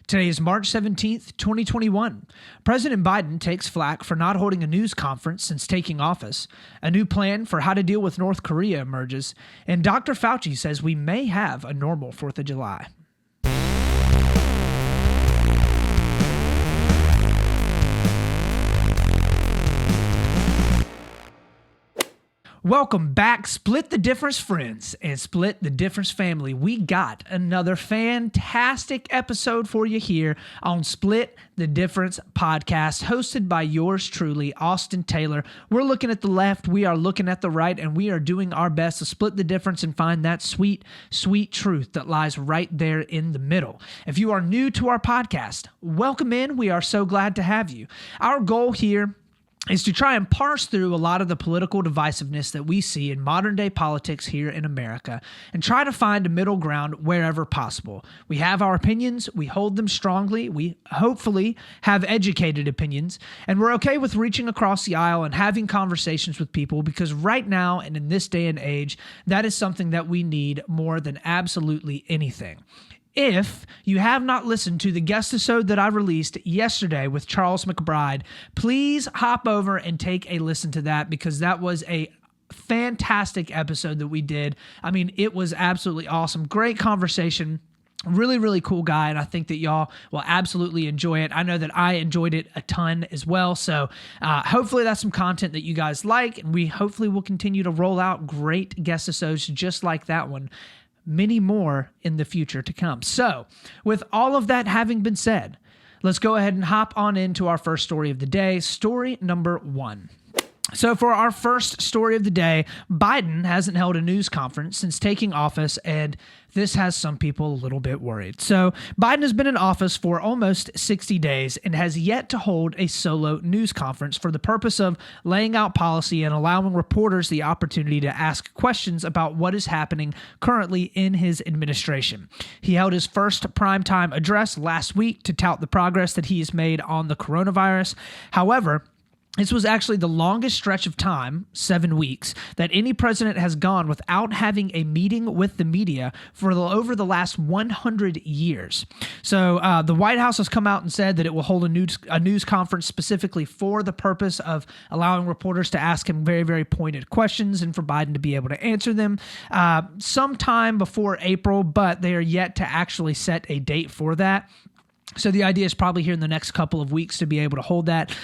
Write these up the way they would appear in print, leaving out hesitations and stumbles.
Today is March 17th, 2021. President Biden takes flak for not holding a news conference since taking office. A new plan for how to deal with North Korea emerges. And Dr. Fauci says we may have a normal 4th of July. Welcome back, Split the Difference friends and Split the Difference family. We got another fantastic episode for you here on Split the Difference podcast, hosted by yours truly, Austin Taylor. We're looking at the left, we are looking at the right, and we are doing our best to split the difference and find that sweet, sweet truth that lies right there in the middle. If you are new to our podcast, welcome in. We are so glad to have you. Our goal here is to try and parse through a lot of the political divisiveness that we see in modern day politics here in America and try to find a middle ground wherever possible. We have our opinions, we hold them strongly, we hopefully have educated opinions, and we're okay with reaching across the aisle and having conversations with people because right now and in this day and age, that is something that we need more than absolutely anything. If you have not listened to the guest episode that I released yesterday with Charles McBride, please hop over and take a listen to that because that was a fantastic episode that we did. I mean, it was absolutely awesome. Great conversation. Really, really cool guy, and I think that y'all will absolutely enjoy it. I know that I enjoyed it a ton as well, so hopefully that's some content that you guys like, and we hopefully will continue to roll out great guest episodes just like that one. Many more in the future to come. So, with all of that having been said, let's go ahead and hop on into our first story of the day. Story number 1. So for our first story of the day, Biden hasn't held a news conference since taking office, and this has some people a little bit worried. So Biden has been in office for almost 60 days and has yet to hold a solo news conference for the purpose of laying out policy and allowing reporters the opportunity to ask questions about what is happening currently in his administration. He held his first primetime address last week to tout the progress that he has made on the coronavirus. However, this was actually the longest stretch of time, 7 weeks, that any president has gone without having a meeting with the media for over the last 100 years. So the White House has come out and said that it will hold a news conference specifically for the purpose of allowing reporters to ask him very, very pointed questions and for Biden to be able to answer them sometime before April, but they are yet to actually set a date for that. So the idea is probably here in the next couple of weeks to be able to hold that.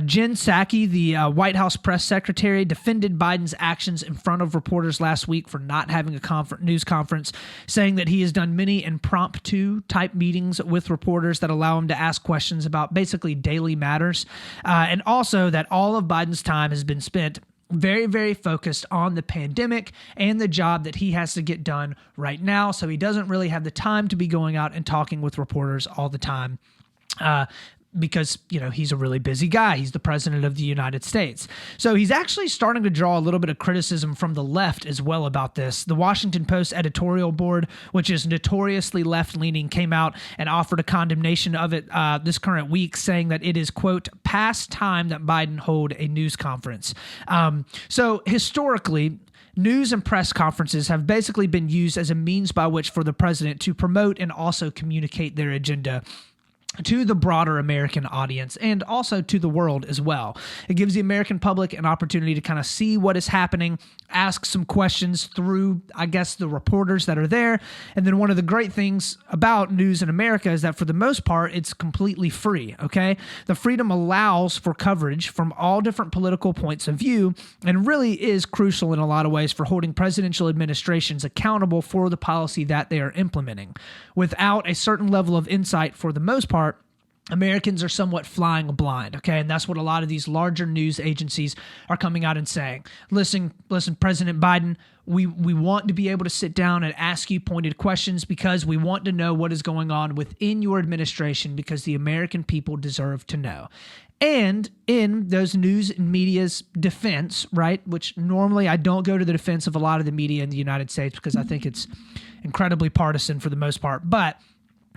Jen Psaki, the White House press secretary, defended Biden's actions in front of reporters last week for not having a news conference, saying that he has done many impromptu type meetings with reporters that allow him to ask questions about basically daily matters, and also that all of Biden's time has been spent very, very focused on the pandemic and the job that he has to get done right now. So he doesn't really have the time to be going out and talking with reporters all the time. Because, he's a really busy guy. He's the president of the United States. So he's actually starting to draw a little bit of criticism from the left as well about this. The Washington Post editorial board, which is notoriously left-leaning, came out and offered a condemnation of it this current week, saying that it is, quote, past time that Biden hold a news conference. So historically, news and press conferences have basically been used as a means by which for the president to promote and also communicate their agenda to the broader American audience and also to the world as well. It gives the American public an opportunity to kind of see what is happening, ask some questions through, I guess, the reporters that are there. And then one of the great things about news in America is that for the most part, it's completely free, okay? The freedom allows for coverage from all different political points of view and really is crucial in a lot of ways for holding presidential administrations accountable for the policy that they are implementing. Without a certain level of insight, for the most part, Americans are somewhat flying blind, okay? And that's what a lot of these larger news agencies are coming out and saying. Listen, President Biden, we want to be able to sit down and ask you pointed questions because we want to know what is going on within your administration because the American people deserve to know. And in those news and media's defense, right, which normally I don't go to the defense of a lot of the media in the United States because I think it's incredibly partisan for the most part, but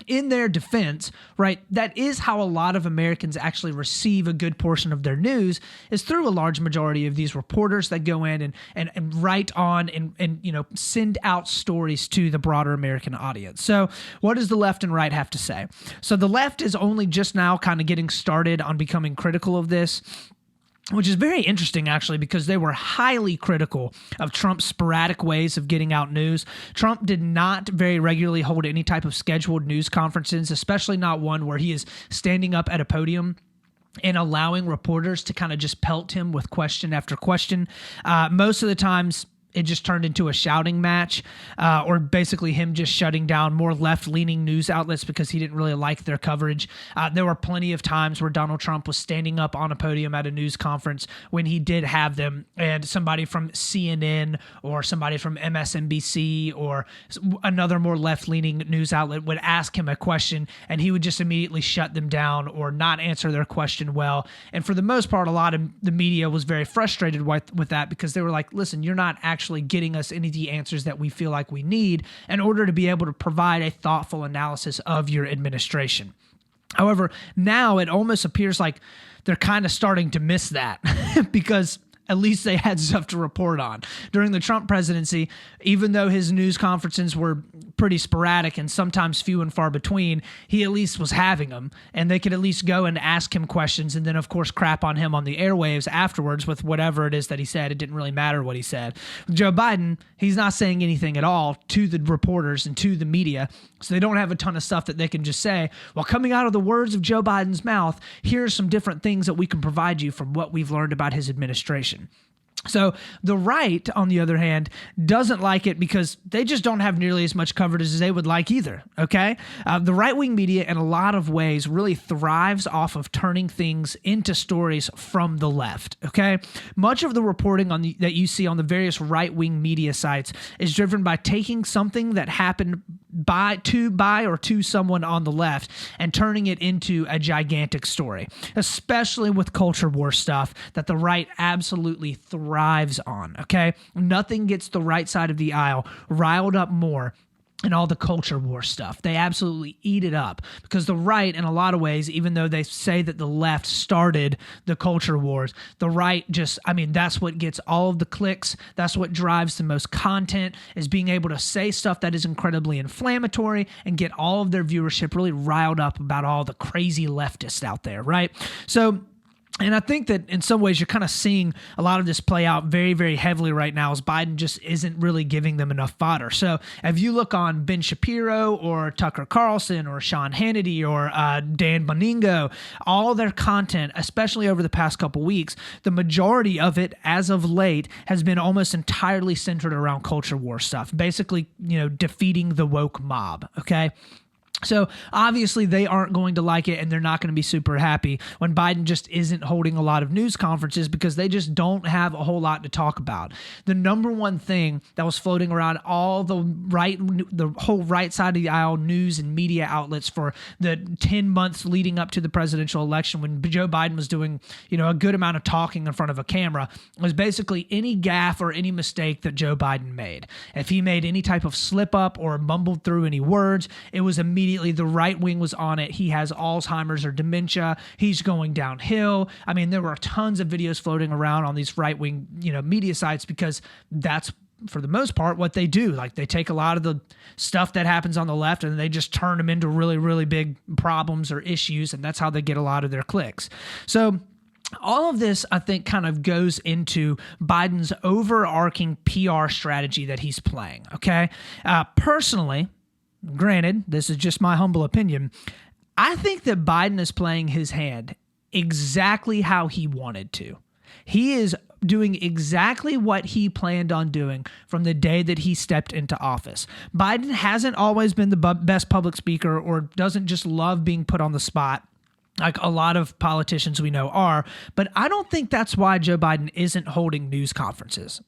in their defense, right, that is how a lot of Americans actually receive a good portion of their news, is through a large majority of these reporters that go in and write on and send out stories to the broader American audience. So what does the left and right have to say? So the left is only just now kind of getting started on becoming critical of this, which is very interesting, actually, because they were highly critical of Trump's sporadic ways of getting out news. Trump did not very regularly hold any type of scheduled news conferences, especially not one where he is standing up at a podium and allowing reporters to kind of just pelt him with question after question. Most of the times, it just turned into a shouting match, or basically him just shutting down more left-leaning news outlets because he didn't really like their coverage. There were plenty of times where Donald Trump was standing up on a podium at a news conference when he did have them, and somebody from CNN or somebody from MSNBC or another more left-leaning news outlet would ask him a question, and he would just immediately shut them down or not answer their question well. And for the most part, a lot of the media was very frustrated with that, because they were like, listen, you're not actually getting us any of the answers that we feel like we need in order to be able to provide a thoughtful analysis of your administration. However, now it almost appears like they're kind of starting to miss that because at least they had stuff to report on. During the Trump presidency, even though his news conferences were pretty sporadic and sometimes few and far between, he at least was having them, and they could at least go and ask him questions and then, of course, crap on him on the airwaves afterwards with whatever it is that he said. It didn't really matter what he said. Joe Biden, he's not saying anything at all to the reporters and to the media, so they don't have a ton of stuff that they can just say, well, coming out of the words of Joe Biden's mouth, here's some different things that we can provide you from what we've learned about his administration. So the right, on the other hand, doesn't like it because they just don't have nearly as much coverage as they would like either, okay? The right-wing media, in a lot of ways, really thrives off of turning things into stories from the left, okay? Much of the reporting that you see on the various right-wing media sites is driven by taking something that happened to someone on the left and turning it into a gigantic story, especially with culture war stuff that the right absolutely thrives on, okay? Nothing gets the right side of the aisle riled up more and all the culture war stuff. They absolutely eat it up because the right, in a lot of ways, even though they say that the left started the culture wars, the right that's what gets all of the clicks. That's what drives the most content, is being able to say stuff that is incredibly inflammatory and get all of their viewership really riled up about all the crazy leftists out there, right? So, and I think that in some ways you're kind of seeing a lot of this play out very, very heavily right now as Biden just isn't really giving them enough fodder. So if you look on Ben Shapiro or Tucker Carlson or Sean Hannity or Dan Boningo, all their content, especially over the past couple weeks, the majority of it as of late has been almost entirely centered around culture war stuff, basically, defeating the woke mob, okay? So obviously they aren't going to like it, and they're not going to be super happy when Biden just isn't holding a lot of news conferences because they just don't have a whole lot to talk about. The number one thing that was floating around all the whole right side of the aisle news and media outlets for the 10 months leading up to the presidential election, when Joe Biden was doing, a good amount of talking in front of a camera, was basically any gaffe or any mistake that Joe Biden made. If he made any type of slip up or mumbled through any words, it was immediately the right wing was on it. He has Alzheimer's or dementia. He's going downhill. I mean, there were tons of videos floating around on these right wing, media sites, because that's, for the most part, what they do. Like, they take a lot of the stuff that happens on the left and they just turn them into really, really big problems or issues. And that's how they get a lot of their clicks. So all of this, I think, kind of goes into Biden's overarching PR strategy that he's playing. Okay. Personally, granted, this is just my humble opinion, I think that Biden is playing his hand exactly how he wanted to. He is doing exactly what he planned on doing from the day that he stepped into office. Biden hasn't always been the best public speaker, or doesn't just love being put on the spot like a lot of politicians we know are, but I don't think that's why Joe Biden isn't holding news conferences.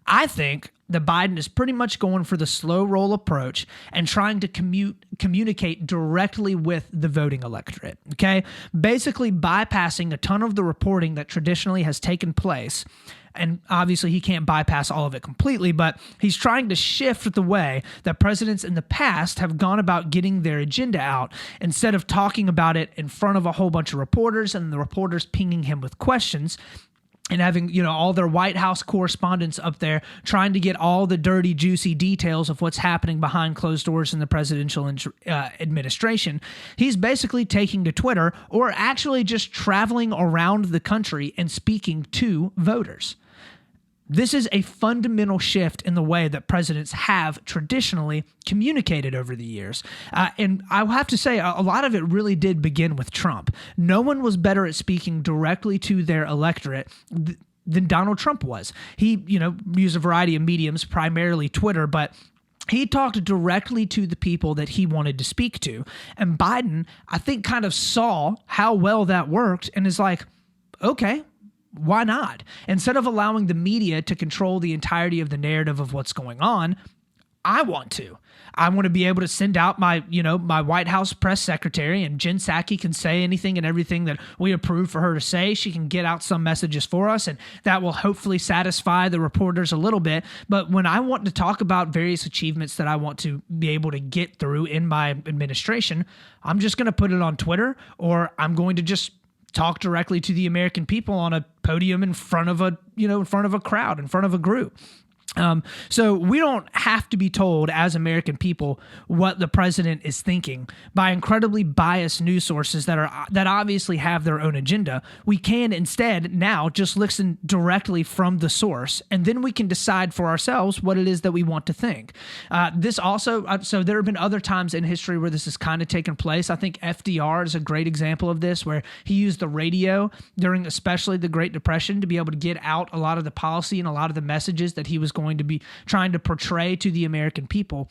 I think that Biden is pretty much going for the slow roll approach and trying to communicate directly with the voting electorate, okay? Basically bypassing a ton of the reporting that traditionally has taken place and obviously he can't bypass all of it completely, but he's trying to shift the way that presidents in the past have gone about getting their agenda out. Instead of talking about it in front of a whole bunch of reporters and the reporters pinging him with questions, and having, all their White House correspondents up there trying to get all the dirty, juicy details of what's happening behind closed doors in the presidential administration, he's basically taking to Twitter or actually just traveling around the country and speaking to voters. This is a fundamental shift in the way that presidents have traditionally communicated over the years. And I have to say, a lot of it really did begin with Trump. No one was better at speaking directly to their electorate than Donald Trump was. He, used a variety of mediums, primarily Twitter, but he talked directly to the people that he wanted to speak to. And Biden, I think, kind of saw how well that worked and is like, okay, why not? Instead of allowing the media to control the entirety of the narrative of what's going on, I want to be able to send out my White House press secretary, and Jen Psaki can say anything and everything that we approve for her to say. She can get out some messages for us, and that will hopefully satisfy the reporters a little bit. But when I want to talk about various achievements that I want to be able to get through in my administration, I'm just going to put it on Twitter, or I'm going to just talk directly to the American people on a podium in front of a crowd, in front of a group. So we don't have to be told as American people what the president is thinking by incredibly biased news sources that obviously have their own agenda. We can instead now just listen directly from the source, and then we can decide for ourselves what it is that we want to think. So there have been other times in history where this has kind of taken place. I think FDR is a great example of this, where he used the radio during especially the Great Depression to be able to get out a lot of the policy and a lot of the messages that he was going to be trying to portray to the American people.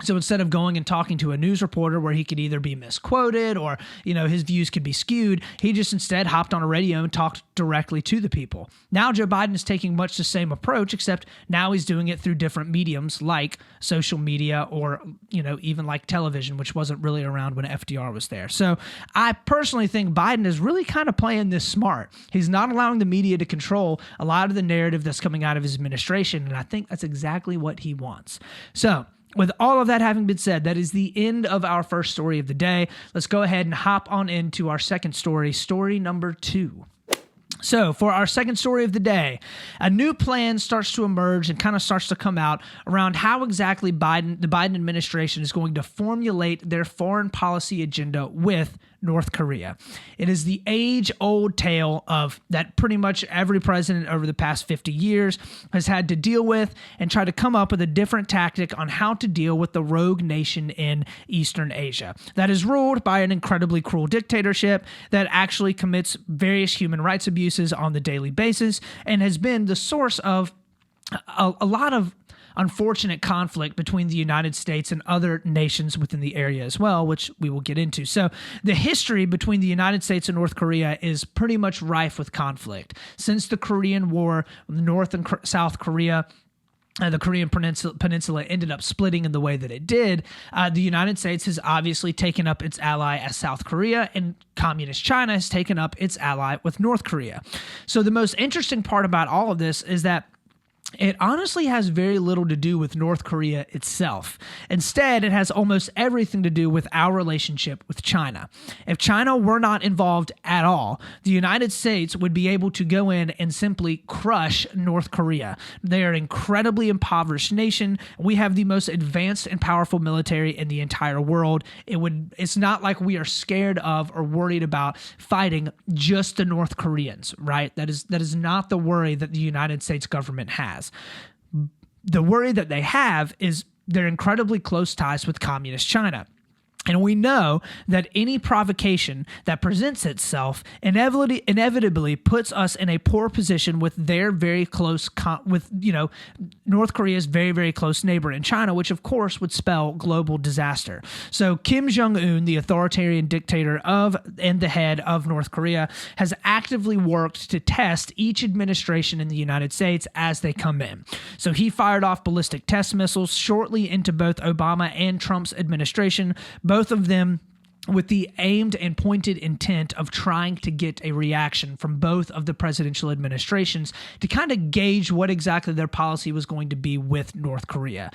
So instead of going and talking to a news reporter where he could either be misquoted or, his views could be skewed, he just instead hopped on a radio and talked directly to the people. Now Joe Biden is taking much the same approach, except now he's doing it through different mediums like social media or, even like television, which wasn't really around when FDR was there. So I personally think Biden is really kind of playing this smart. He's not allowing the media to control a lot of the narrative that's coming out of his administration, and I think that's exactly what he wants. So with all of that having been said, that is the end of our first story of the day. Let's go ahead and hop on into our second story number 2. So for our second story of the day, a new plan starts to emerge and kind of starts to come out around how exactly the Biden administration is going to formulate their foreign policy agenda with North Korea. It is the age-old tale of that pretty much every president over the past 50 years has had to deal with and try to come up with a different tactic on how to deal with the rogue nation in Eastern Asia that is ruled by an incredibly cruel dictatorship that actually commits various human rights abuses on the daily basis and has been the source of a lot of unfortunate conflict between the United States and other nations within the area as well, which we will get into. So the history between the United States and North Korea is pretty much rife with conflict. Since the Korean War, North and South Korea, the Korean Peninsula ended up splitting in the way that it did. The United States has obviously taken up its ally as South Korea, and Communist China has taken up its ally with North Korea. So the most interesting part about all of this is that it honestly has very little to do with North Korea itself. Instead, it has almost everything to do with our relationship with China. If China were not involved at all, the United States would be able to go in and simply crush North Korea. They are an incredibly impoverished nation. We have the most advanced and powerful military in the entire world. It's not like we are scared of or worried about fighting just the North Koreans, right? That is not the worry that the United States government has. The worry that they have is their incredibly close ties with Communist China. And we know that any provocation that presents itself inevitably puts us in a poor position with their very close, North Korea's very, very close neighbor in China, which of course would spell global disaster. So Kim Jong-un, the authoritarian dictator and the head of North Korea, has actively worked to test each administration in the United States as they come in. So he fired off ballistic test missiles shortly into both Obama and Trump's administration. Both of them with the aimed and pointed intent of trying to get a reaction from both of the presidential administrations to kind of gauge what exactly their policy was going to be with North Korea.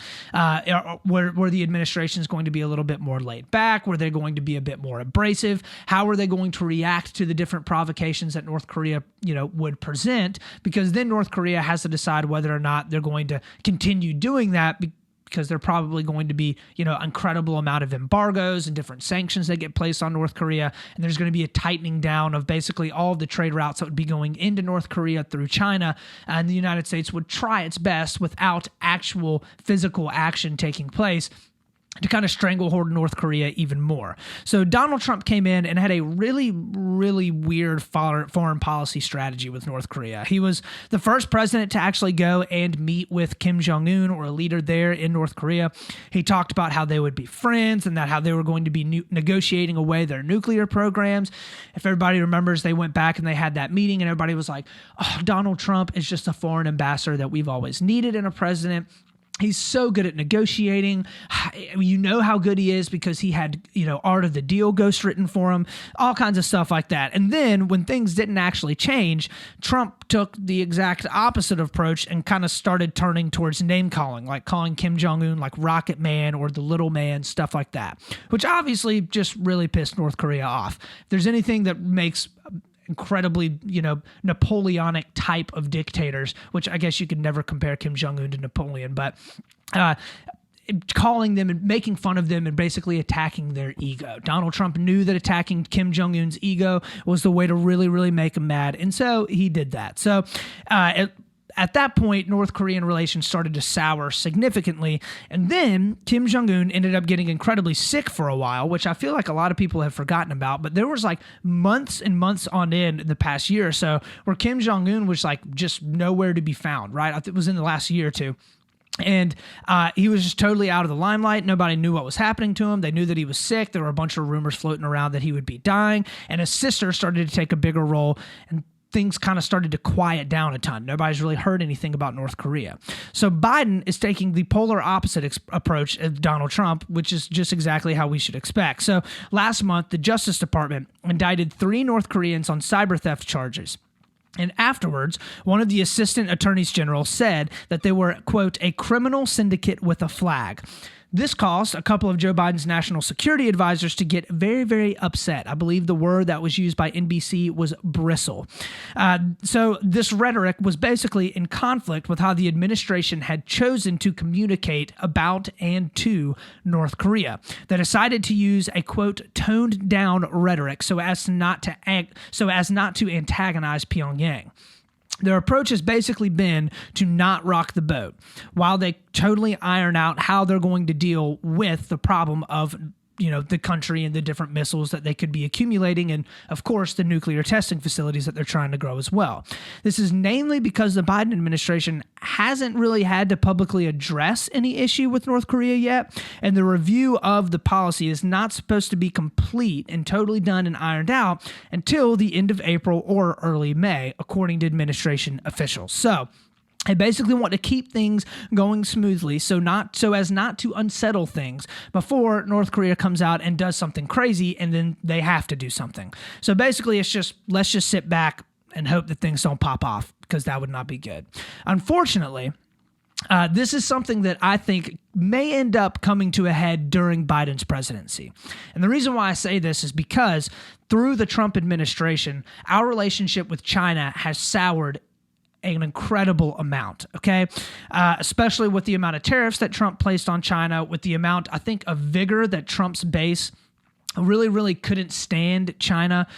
Were the administration is going to be a little bit more laid back? Were they going to be a bit more abrasive? How are they going to react to the different provocations that North Korea, would present? Because then North Korea has to decide whether or not they're going to continue doing that, because they're probably going to be, incredible amount of embargoes and different sanctions that get placed on North Korea. And there's going to be a tightening down of basically all of the trade routes that would be going into North Korea through China. And the United States would try its best without actual physical action taking place to kind of stranglehold North Korea even more. So Donald Trump came in and had a really, really weird foreign policy strategy with North Korea. He was the first president to actually go and meet with Kim Jong-un, or a leader there in North Korea. He talked about how they would be friends and that how they were going to be negotiating away their nuclear programs. If everybody remembers, they went back and they had that meeting and everybody was like, oh, Donald Trump is just a foreign ambassador that we've always needed in a president. He's so good at negotiating. You know how good he is because he had, Art of the Deal ghostwritten for him, all kinds of stuff like that. And then when things didn't actually change, Trump took the exact opposite approach and kind of started turning towards name calling, like calling Kim Jong-un like Rocket Man or the Little Man, stuff like that, which obviously just really pissed North Korea off. If there's anything that makes incredibly, Napoleonic type of dictators, which I guess you could never compare Kim Jong-un to Napoleon, but calling them and making fun of them and basically attacking their ego. Donald Trump knew that attacking Kim Jong-un's ego was the way to really, really make him mad, and so he did that. So at that point, North Korean relations started to sour significantly, and then Kim Jong-un ended up getting incredibly sick for a while, which I feel like a lot of people have forgotten about, but there was like months and months on end in the past year or so where Kim Jong-un was like just nowhere to be found, right? I think it was in the last year or two. And he was just totally out of the limelight. Nobody knew what was happening to him. They knew that he was sick. There were a bunch of rumors floating around that he would be dying, and his sister started to take a bigger role, and things kind of started to quiet down a ton. Nobody's really heard anything about North Korea. So Biden is taking the polar opposite approach of Donald Trump, which is just exactly how we should expect. So last month, the Justice Department indicted 3 North Koreans on cyber theft charges. And afterwards, one of the assistant attorneys general said that they were, quote, a criminal syndicate with a flag. This caused a couple of Joe Biden's national security advisors to get very, very upset. I believe the word that was used by NBC was bristle. So this rhetoric was basically in conflict with how the administration had chosen to communicate about and to North Korea. They decided to use a, quote, toned down rhetoric so as not to antagonize Pyongyang. Their approach has basically been to not rock the boat while they totally iron out how they're going to deal with the problem of, the country and the different missiles that they could be accumulating, and of course the nuclear testing facilities that they're trying to grow as well. This is namely because the Biden administration hasn't really had to publicly address any issue with North Korea yet, and the review of the policy is not supposed to be complete and totally done and ironed out until the end of April or early May, according to administration officials. So I basically want to keep things going smoothly so as not to unsettle things before North Korea comes out and does something crazy and then they have to do something. So basically let's just sit back and hope that things don't pop off, because that would not be good. Unfortunately, this is something that I think may end up coming to a head during Biden's presidency. And the reason why I say this is because through the Trump administration, our relationship with China has soured an incredible amount, okay? Especially with the amount of tariffs that Trump placed on China, with the amount, I think, of vigor that Trump's base really, really couldn't stand China.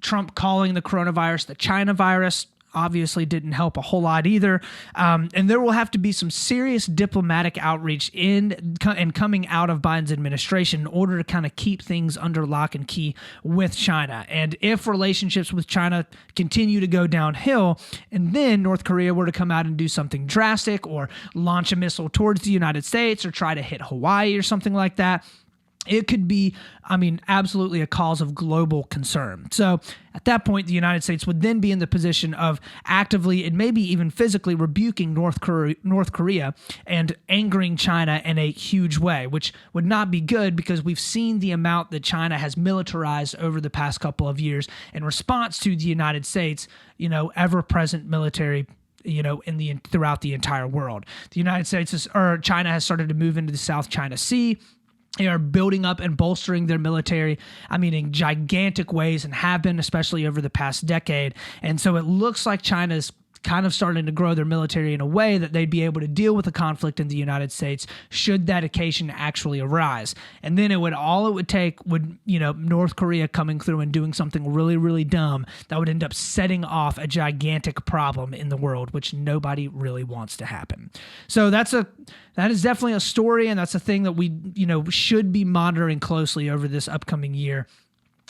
Trump calling the coronavirus the China virus obviously didn't help a whole lot either. And there will have to be some serious diplomatic outreach in and coming out of Biden's administration in order to kind of keep things under lock and key with China. And if relationships with China continue to go downhill, and then North Korea were to come out and do something drastic or launch a missile towards the United States or try to hit Hawaii or something like that, it could be, absolutely a cause of global concern. So at that point, the United States would then be in the position of actively and maybe even physically rebuking North Korea and angering China in a huge way, which would not be good because we've seen the amount that China has militarized over the past couple of years in response to the United States, ever-present military throughout the entire world. The United States China has started to move into the South China Sea. They are building up and bolstering their military, in gigantic ways, and have been, especially over the past decade. And so it looks like China's kind of starting to grow their military in a way that they'd be able to deal with the conflict in the United States should that occasion actually arise. And then it would take North Korea coming through and doing something really, really dumb that would end up setting off a gigantic problem in the world, which nobody really wants to happen. So that is definitely a story, and that's a thing that we, should be monitoring closely over this upcoming year.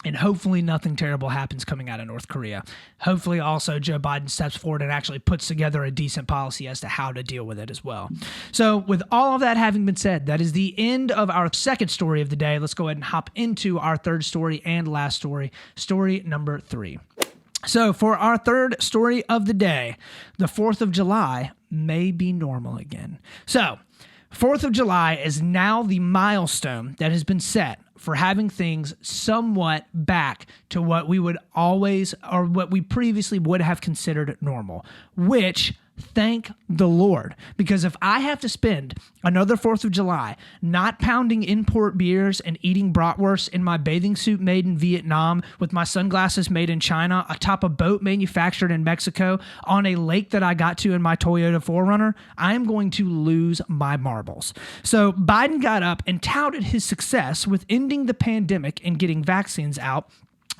And hopefully nothing terrible happens coming out of North Korea. Hopefully also Joe Biden steps forward and actually puts together a decent policy as to how to deal with it as well. So with all of that having been said, that is the end of our second story of the day. Let's go ahead and hop into our third story and last story, story number 3. So for our third story of the day, the 4th of July may be normal again. So 4th of July is now the milestone that has been set for having things somewhat back to what we would always, or what we previously would have considered normal, which, thank the Lord, because if I have to spend another 4th of July not pounding import beers and eating bratwurst in my bathing suit made in Vietnam with my sunglasses made in China atop a boat manufactured in Mexico on a lake that I got to in my Toyota 4Runner, I am going to lose my marbles. So Biden got up and touted his success with ending the pandemic and getting vaccines out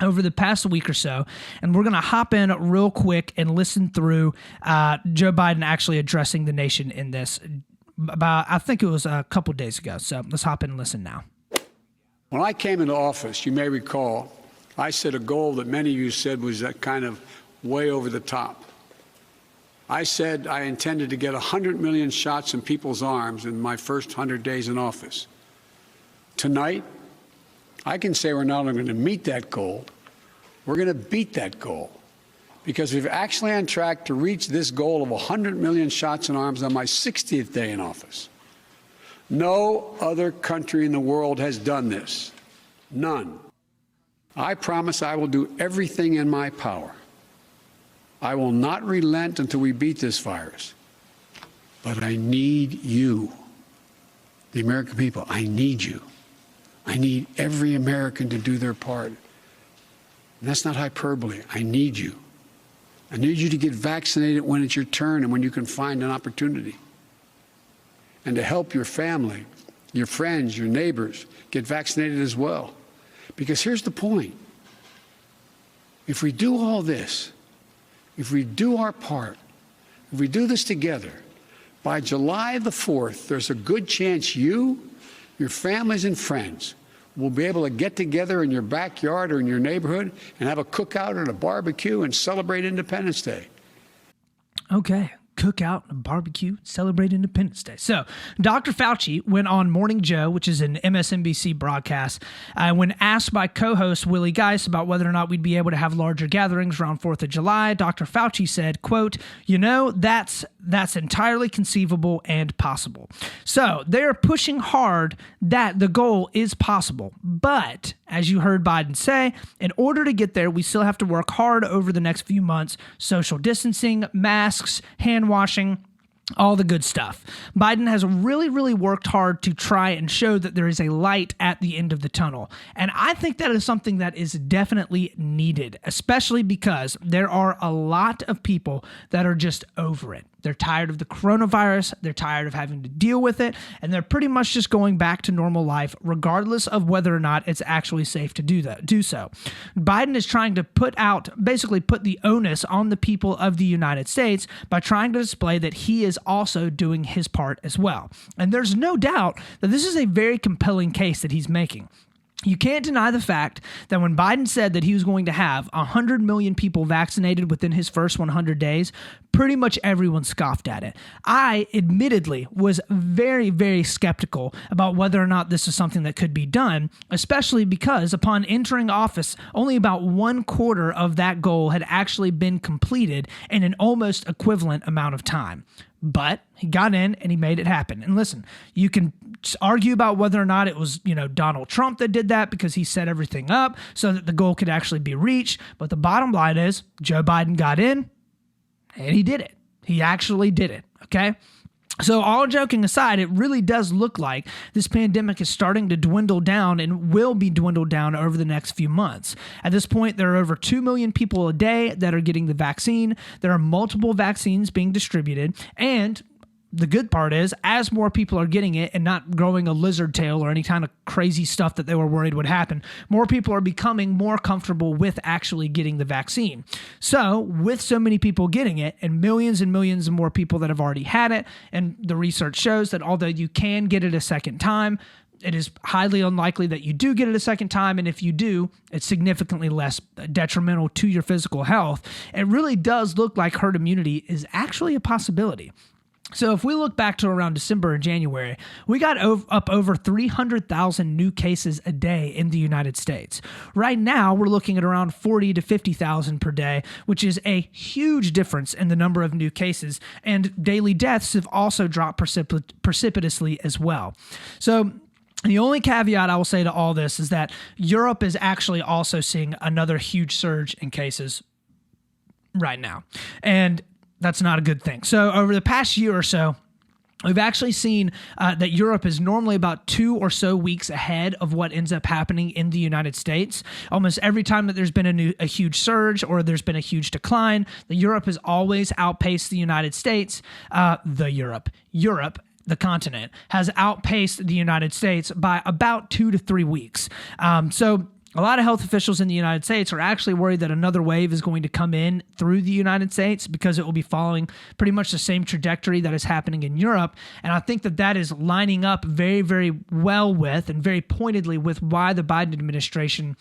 over the past week or so, and we're going to hop in real quick and listen through Joe Biden actually addressing the nation in this I think it was a couple days ago. So let's hop in and listen now. When I came into office, you may recall, I set a goal that many of you said was kind of way over the top. I said I intended to get 100 million shots in people's arms in my first 100 days in office. Tonight, I can say we're not only going to meet that goal, we're going to beat that goal, because we've actually on track to reach this goal of 100 million shots in arms on my 60th day in office. No other country in the world has done this. None. I promise I will do everything in my power. I will not relent until we beat this virus. But I need you, the American people. I need you. I need every American to do their part. And that's not hyperbole. I need you. I need you to get vaccinated when it's your turn and when you can find an opportunity. And to help your family, your friends, your neighbors get vaccinated as well. Because here's the point. If we do all this, if we do our part, if we do this together, by July the 4th, there's a good chance you, your families and friends will be able to get together in your backyard or in your neighborhood and have a cookout and a barbecue and celebrate Independence Day. Okay. Cookout, barbecue, celebrate Independence Day. So Dr. Fauci went on Morning Joe, which is an MSNBC broadcast, when asked by co-host Willie Geist about whether or not we'd be able to have larger gatherings around 4th of July. Dr. Fauci said, quote, that's entirely conceivable and possible. So they're pushing hard that the goal is possible. But as you heard Biden say, in order to get there, we still have to work hard over the next few months. Social distancing, masks, hand washing, all the good stuff. Biden has really, really worked hard to try and show that there is a light at the end of the tunnel. And I think that is something that is definitely needed, especially because there are a lot of people that are just over it. They're tired of the coronavirus. They're tired of having to deal with it. And they're pretty much just going back to normal life, regardless of whether or not it's actually safe to do so. Biden is trying to basically put the onus on the people of the United States by trying to display that he is also doing his part as well. And there's no doubt that this is a very compelling case that he's making. You can't deny the fact that when Biden said that he was going to have 100 million people vaccinated within his first 100 days, pretty much everyone scoffed at it. I admittedly was very, very skeptical about whether or not this is something that could be done, especially because upon entering office, only about 1/4 of that goal had actually been completed in an almost equivalent amount of time. But he got in and he made it happen. And listen, you can argue about whether or not it was, Donald Trump that did that because he set everything up so that the goal could actually be reached. But the bottom line is Joe Biden got in and he did it. He actually did it. Okay. So all joking aside, it really does look like this pandemic is starting to dwindle down and will be dwindled down over the next few months. At this point, there are over 2 million people a day that are getting the vaccine. There are multiple vaccines being distributed, and the good part is, as more people are getting it and not growing a lizard tail or any kind of crazy stuff that they were worried would happen, more people are becoming more comfortable with actually getting the vaccine. So with so many people getting it and millions of more people that have already had it, and the research shows that although you can get it a second time, it is highly unlikely that you do get it a second time. And if you do, it's significantly less detrimental to your physical health. It really does look like herd immunity is actually a possibility. So if we look back to around December and January, we got up over 300,000 new cases a day in the United States. Right now, we're looking at around 40 to 50,000 per day, which is a huge difference in the number of new cases. And daily deaths have also dropped precipitously as well. So the only caveat I will say to all this is that Europe is actually also seeing another huge surge in cases right now. And that's not a good thing. So over the past year or so, we've actually seen that Europe is normally about 2 or so weeks ahead of what ends up happening in the United States. Almost every time that there's been a huge surge or there's been a huge decline, Europe has always outpaced the United States. Europe, the continent, has outpaced the United States by about 2 to 3 weeks. So a lot of health officials in the United States are actually worried that another wave is going to come in through the United States because it will be following pretty much the same trajectory that is happening in Europe. And I think that that is lining up very, very well with and very pointedly with why the Biden administration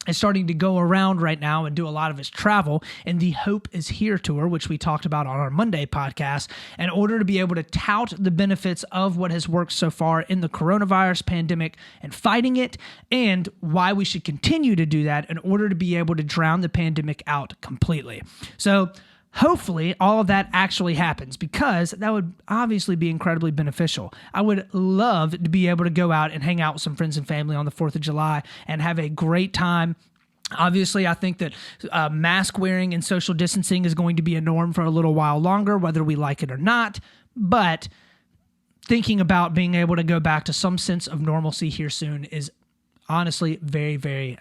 is starting to go around right now and do a lot of his travel in the Hope is Here tour, which we talked about on our Monday podcast, in order to be able to tout the benefits of what has worked so far in the coronavirus pandemic and fighting it, and why we should continue to do that in order to be able to drown the pandemic out completely. So hopefully all of that actually happens, because that would obviously be incredibly beneficial. I would love to be able to go out and hang out with some friends and family on the 4th of July and have a great time. Obviously, I think that mask wearing and social distancing is going to be a norm for a little while longer, whether we like it or not. But thinking about being able to go back to some sense of normalcy here soon is honestly very, very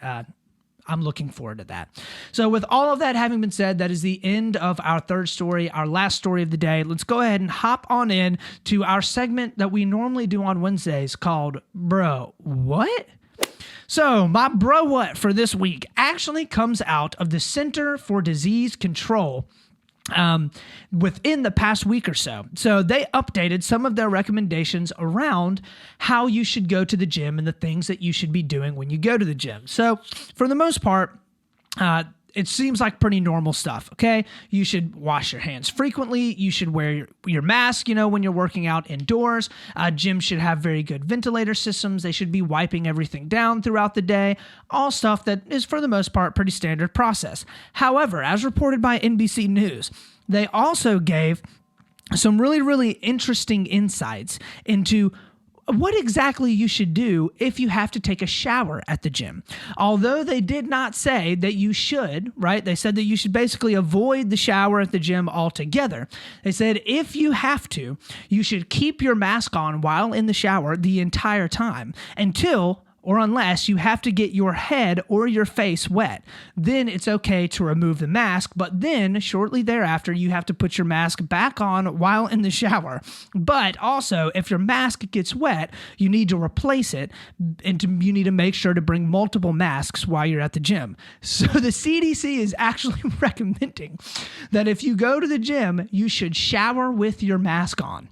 I'm looking forward to that. So with all of that having been said, that is the end of our third story, our last story of the day. Let's go ahead and hop on in to our segment that we normally do on Wednesdays called Bro What? So my bro what for this week actually comes out of the Center for Disease Control within the past week or so. So they updated some of their recommendations around how you should go to the gym and the things that you should be doing when you go to the gym. So for the most part, it seems like pretty normal stuff, okay? You should wash your hands frequently. You should wear your mask, when you're working out indoors. Gyms should have very good ventilator systems. They should be wiping everything down throughout the day. All stuff that is, for the most part, pretty standard process. However, as reported by NBC News, they also gave some really, really interesting insights into what exactly you should do if you have to take a shower at the gym. Although they did not say that you should, right? They said that you should basically avoid the shower at the gym altogether. They said if you have to, you should keep your mask on while in the shower the entire time until or unless you have to get your head or your face wet. Then it's okay to remove the mask, but then shortly thereafter, you have to put your mask back on while in the shower. But also, if your mask gets wet, you need to replace it, and you need to make sure to bring multiple masks while you're at the gym. So the CDC is actually recommending that if you go to the gym, you should shower with your mask on.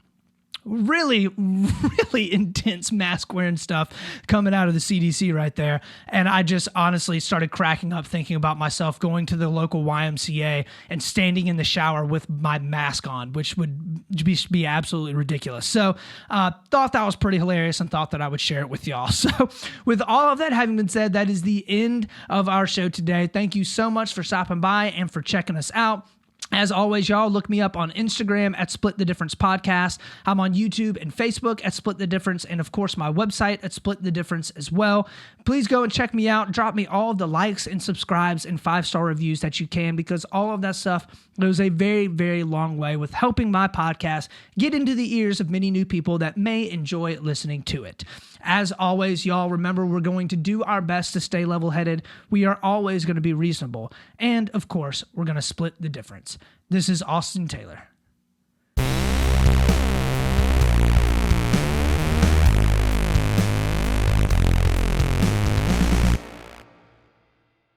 really, really intense mask wearing stuff coming out of the CDC right there. And I just honestly started cracking up thinking about myself going to the local YMCA and standing in the shower with my mask on, which would be absolutely ridiculous. So thought that was pretty hilarious and thought that I would share it with y'all. So with all of that having been said, that is the end of our show today. Thank you so much for stopping by and for checking us out. As always, y'all, look me up on Instagram at Split the Difference Podcast. I'm on YouTube and Facebook at Split the Difference, and of course, my website at Split the Difference as well. Please go and check me out. Drop me all of the likes and subscribes and 5-star reviews that you can, because all of that stuff goes a very, very long way with helping my podcast get into the ears of many new people that may enjoy listening to it. As always, y'all, remember, we're going to do our best to stay level-headed. We are always going to be reasonable. And, of course, we're going to split the difference. This is Austin Taylor.